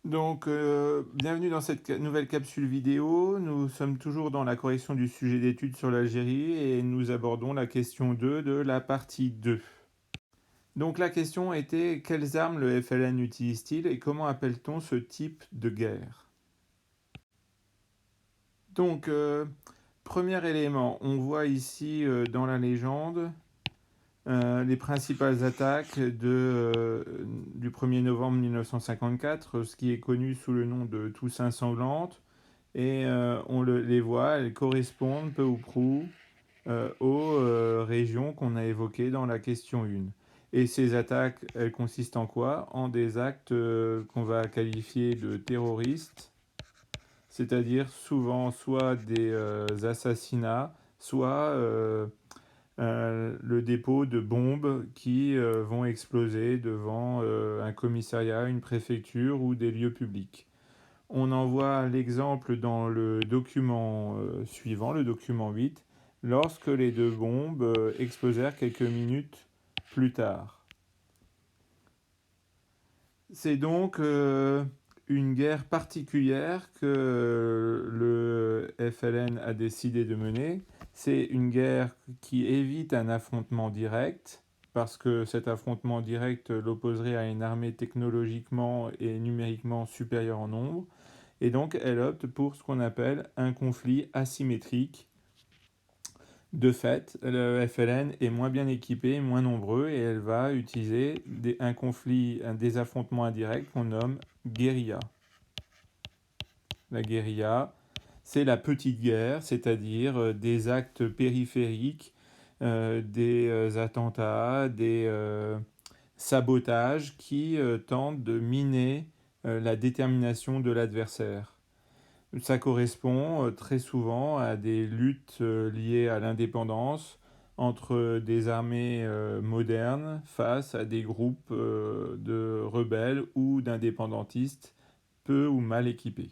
Bienvenue dans cette nouvelle capsule vidéo. Nous sommes toujours dans la correction du sujet d'étude sur l'Algérie et nous abordons la question 2 de la partie 2. Donc, la question était: quelles armes le FLN utilise-t-il et comment appelle-t-on ce type de guerre? Donc, premier élément, on voit ici dans la légende les principales attaques du 1er novembre 1954, ce qui est connu sous le nom de Toussaint sanglante. Et les voit, elles correspondent peu ou prou aux régions qu'on a évoquées dans la question 1. Et ces attaques, elles consistent en quoi? En des actes qu'on va qualifier de terroristes, c'est-à-dire souvent soit des assassinats, soit le dépôt de bombes qui vont exploser devant un commissariat, une préfecture ou des lieux publics. On en voit l'exemple dans le document suivant, le document 8, lorsque les deux bombes explosèrent quelques minutes plus tard. C'est donc une guerre particulière que le FLN a décidé de mener. C'est une guerre qui évite un affrontement direct, parce que cet affrontement direct l'opposerait à une armée technologiquement et numériquement supérieure en nombre. Et donc, elle opte pour ce qu'on appelle un conflit asymétrique. De fait, le FLN est moins bien équipé, moins nombreux, et elle va utiliser des affrontements indirects qu'on nomme guérilla. La guérilla, c'est la petite guerre, c'est-à-dire des actes périphériques, des attentats, des sabotages qui tentent de miner la détermination de l'adversaire. Ça correspond très souvent à des luttes liées à l'indépendance entre des armées modernes face à des groupes de rebelles ou d'indépendantistes peu ou mal équipés.